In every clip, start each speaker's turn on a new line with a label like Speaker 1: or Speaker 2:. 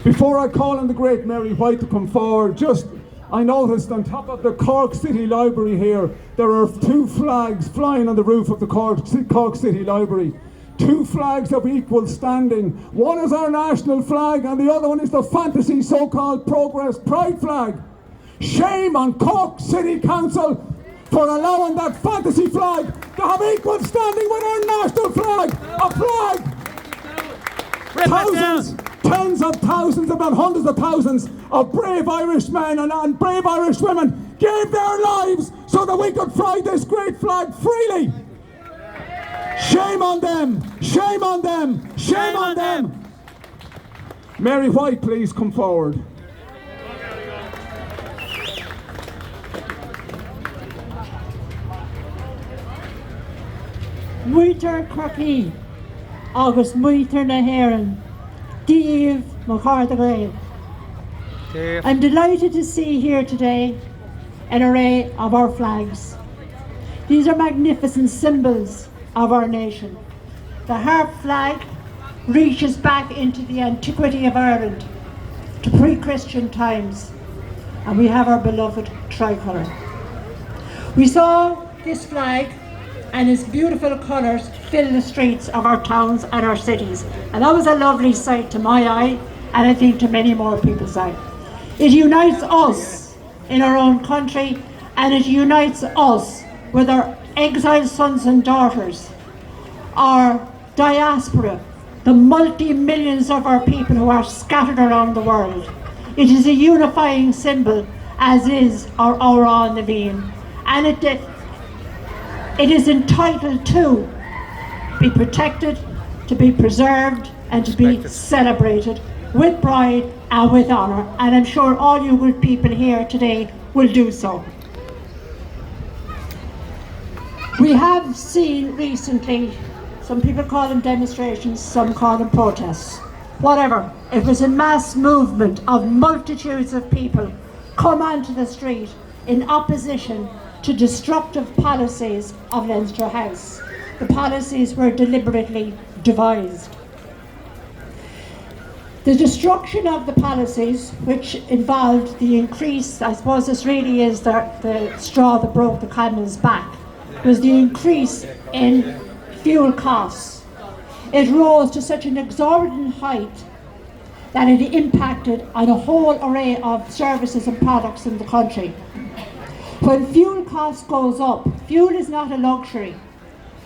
Speaker 1: Before I call on the great Mary White to come forward, I noticed on top of the Cork City Library here, there are 2 flags flying on the roof of the Cork City Library. 2 flags of equal standing. One is our national flag and the other one is the fantasy so-called Progress Pride flag. Shame on Cork City Council for allowing that fantasy flag to have equal standing with our national flag. A flag! Thousands, tens of thousands, if not hundreds of thousands of brave Irish men and brave Irish women gave their lives so that we could fly this great flag freely. Shame on them! Shame on them! Shame on them! Mary White, please come forward.
Speaker 2: Muintir Corky, August Muintir na Héireann, Díomh mo chor de Gael. I'm delighted to see here today an array of our flags. These are magnificent symbols of our nation. The harp flag reaches back into the antiquity of Ireland, to pre-Christian times, and we have our beloved tricolour. We saw this flag and its beautiful colours fill the streets of our towns and our cities, and that was a lovely sight to my eye, and I think to many more people's eye. It unites us in our own country, and it unites us with our exiled sons and daughters, our diaspora, the multi-millions of our people who are scattered around the world. It is a unifying symbol, as is our Ora Naveen, and it is entitled to be protected, to be preserved, and to be celebrated with pride and with honour, and I'm sure all you good people here today will do so. We have seen recently, some people call them demonstrations, some call them protests. Whatever, it was a mass movement of multitudes of people come onto the street in opposition to destructive policies of Leinster House. The policies were deliberately devised. The destruction of the policies, which involved the increase, I suppose this really is the straw that broke the camel's back, was the increase in fuel costs. It rose to such an exorbitant height that it impacted on a whole array of services and products in the country. When fuel cost goes up, fuel is not a luxury.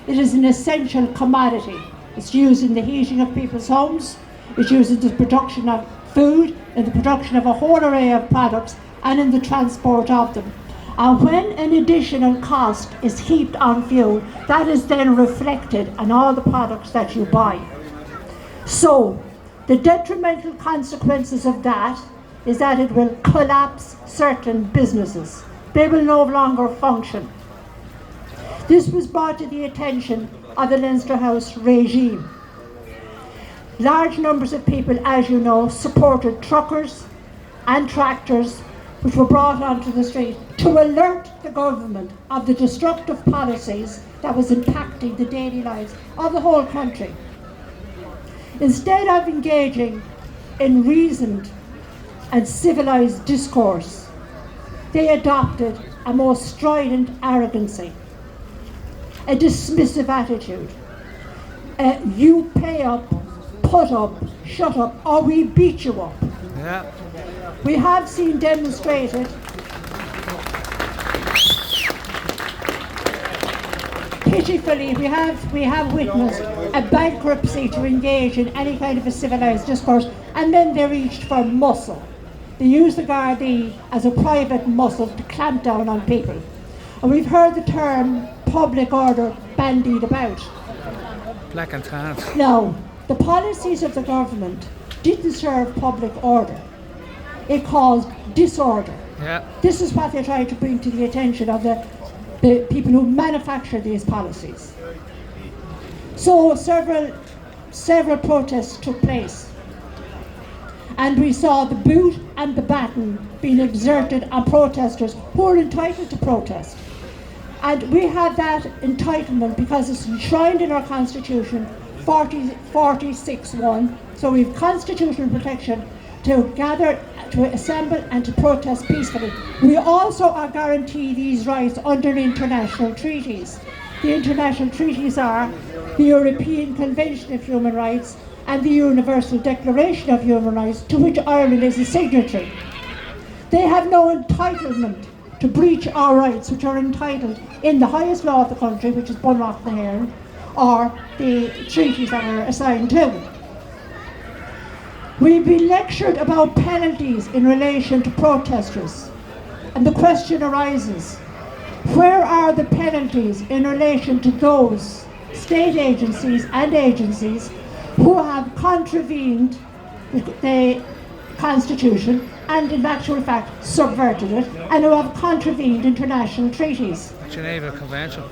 Speaker 2: It is an essential commodity. It's used in the heating of people's homes, it's used in the production of food, in the production of a whole array of products, and in the transport of them. And when an additional cost is heaped on fuel, that is then reflected on all the products that you buy. So, the detrimental consequences of that is that it will collapse certain businesses. They will no longer function. This was brought to the attention of the Leinster House regime. Large numbers of people, as you know, supported truckers and tractors which were brought onto the street to alert the government of the destructive policies that was impacting the daily lives of the whole country. Instead of engaging in reasoned and civilised discourse, they adopted a most strident arrogancy, a dismissive attitude. You pay up, put up, shut up, or we beat you up. Yeah. We have seen demonstrated pitifully, we have witnessed a bankruptcy to engage in any kind of a civilised discourse, and then they reached for muscle. They used the Gardaí as a private muscle to clamp down on people. And we've heard the term public order bandied about.
Speaker 3: Black and tan.
Speaker 2: Now, the policies of the government didn't serve public order. It caused disorder.
Speaker 3: Yeah.
Speaker 2: This is what they're trying to bring to the attention of the people who manufacture these policies. So several protests took place, and we saw the boot and the baton being exerted on protesters who are entitled to protest. And we have that entitlement because it's enshrined in our Constitution, 46.1, so we have constitutional protection to gather, to assemble and to protest peacefully. We also are guaranteed these rights under international treaties. The international treaties are the European Convention of Human Rights and the Universal Declaration of Human Rights, to which Ireland is a signatory. They have no entitlement to breach our rights, which are entitled in the highest law of the country, which is Bunreacht na hÉireann, or the treaties that are assigned to them. We've been lectured about penalties in relation to protesters, and the question arises, where are the penalties in relation to those state agencies and agencies who have contravened the Constitution and in actual fact subverted it, and who have contravened international treaties?
Speaker 3: Geneva Convention.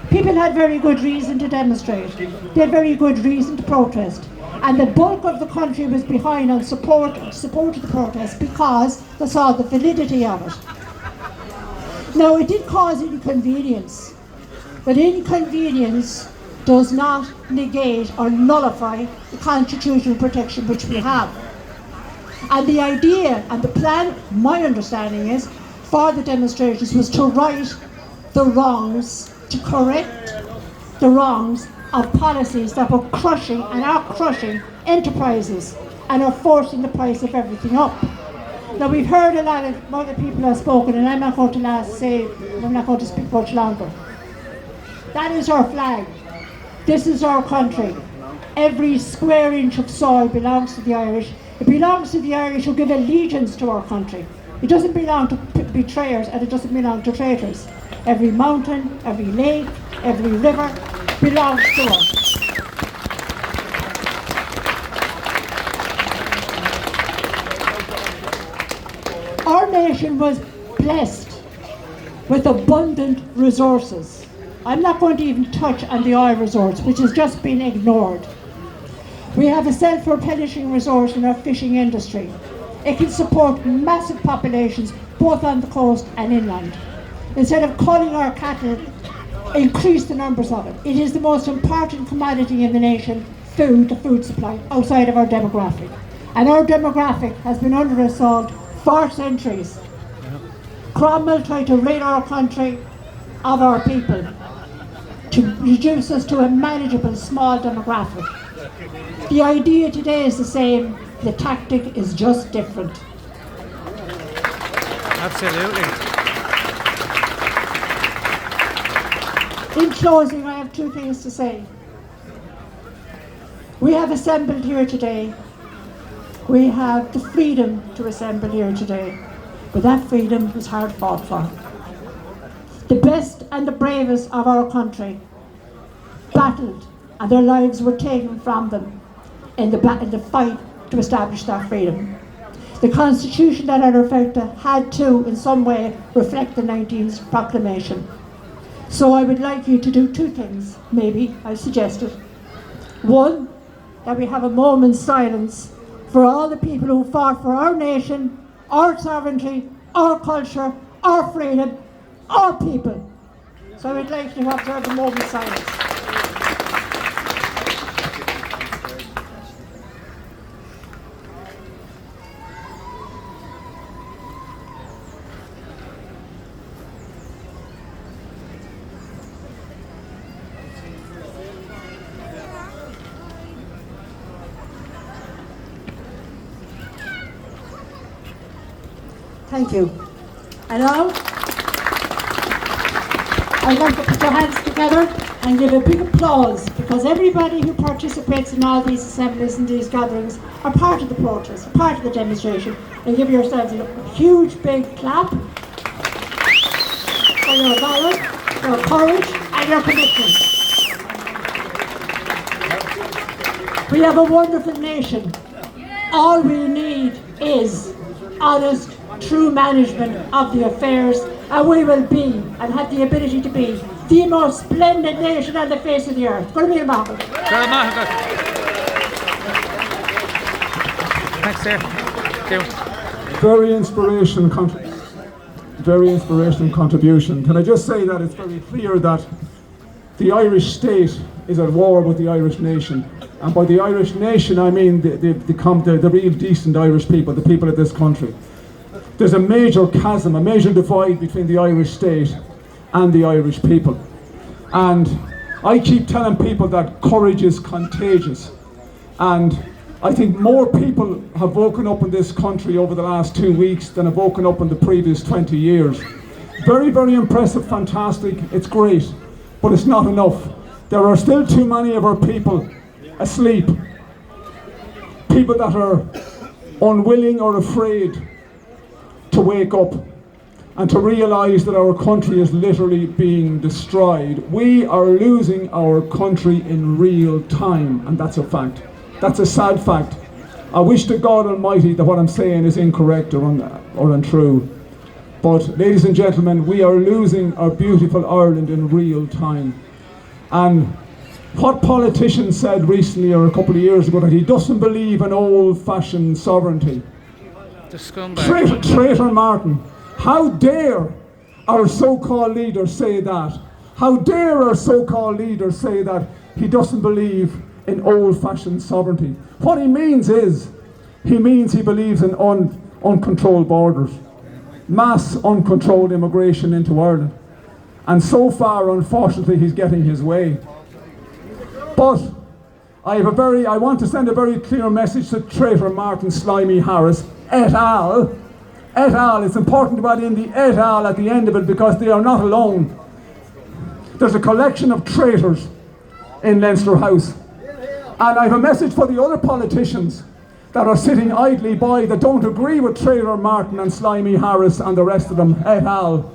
Speaker 2: People had very good reason to demonstrate. They had very good reason to protest. And the bulk of the country was behind and supported the protest because they saw the validity of it. Now, it did cause inconvenience, but inconvenience does not negate or nullify the constitutional protection which we have. And the idea and the plan, my understanding is, for the demonstrations was to right the wrongs, to correct the wrongs of policies that were crushing and are crushing enterprises and are forcing the price of everything up. Now, we've heard a lot of other people have spoken, and I'm not going to speak much longer. That is our flag. This is our country. Every square inch of soil belongs to the Irish. It belongs to the Irish who give allegiance to our country. It doesn't belong to betrayers, and it doesn't belong to traitors. Every mountain, every lake, every river belongs to us. Our nation was blessed with abundant resources. I'm not going to even touch on the oil resource, which has just been ignored. We have a self-replenishing resource in our fishing industry. It can support massive populations both on the coast and inland. Instead of culling our cattle, increase the numbers of it. It is the most important commodity in the nation, food, the food supply, outside of our demographic. And our demographic has been under assault for centuries. Cromwell tried to rid our country of our people, to reduce us to a manageable small demographic. The idea today is the same, the tactic is just different.
Speaker 3: Absolutely.
Speaker 2: In closing, I have two things to say. We have assembled here today. We have the freedom to assemble here today, but that freedom was hard fought for. The best and the bravest of our country battled, and their lives were taken from them in the fight to establish that freedom. The Constitution that had effect had to, in some way, reflect the 19th Proclamation. So I would like you to do two things, maybe, I suggested. One, that we have a moment's silence for all the people who fought for our nation, our sovereignty, our culture, our freedom, our people. So I would like to observe a moment's silence. Thank you. And now, I'd like to put your hands together and give a big applause, because everybody who participates in all these assemblies and these gatherings are part of the protest, part of the demonstration. And give yourselves a huge big clap for your valour, your courage and your commitment. We have a wonderful nation. All we need is honest, true management of the affairs, and we will be, and have the ability to be, the most splendid nation on the face of the earth. Going to be a marvel.
Speaker 3: Thanks, sir. Thank you.
Speaker 1: Very inspirational contribution. Can I just say that it's very clear that the Irish state is at war with the Irish nation, And by the Irish nation, I mean the real decent Irish people, the people of this country. There's a major chasm, a major divide between the Irish state and the Irish people. And I keep telling people that courage is contagious. And I think more people have woken up in this country over the last 2 weeks than have woken up in the previous 20 years. Very, very impressive, fantastic, it's great, but it's not enough. There are still too many of our people asleep. People that are unwilling or afraid to wake up and to realise that our country is literally being destroyed. We are losing our country in real time, and that's a fact. That's a sad fact. I wish to God Almighty that what I'm saying is incorrect or untrue. But ladies and gentlemen, we are losing our beautiful Ireland in real time. And what politician said recently or a couple of years ago that he doesn't believe in old-fashioned sovereignty?
Speaker 3: The scumbag.
Speaker 1: Traitor Martin. How dare our so-called leader say that? How dare our so-called leader say that he doesn't believe in old-fashioned sovereignty? What he means is, he believes in uncontrolled borders, mass uncontrolled immigration into Ireland. And so far, unfortunately, he's getting his way. But I want to send a very clear message to traitor Martin Slimy Harris, et al. Et al. It's important to add in the et al. At the end of it because they are not alone. There's a collection of traitors in Leinster House. And I have a message for the other politicians that are sitting idly by that don't agree with traitor Martin and Slimy Harris and the rest of them, et al.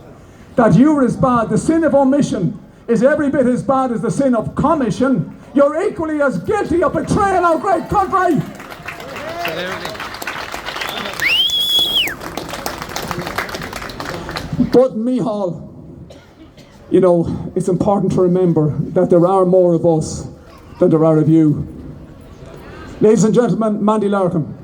Speaker 1: That you're as bad. The sin of omission is every bit as bad as the sin of commission. You're equally as guilty of betraying our great country.
Speaker 3: Absolutely.
Speaker 1: But Micheál, you know, it's important to remember that there are more of us than there are of you. Ladies and gentlemen, Mandy Larkin.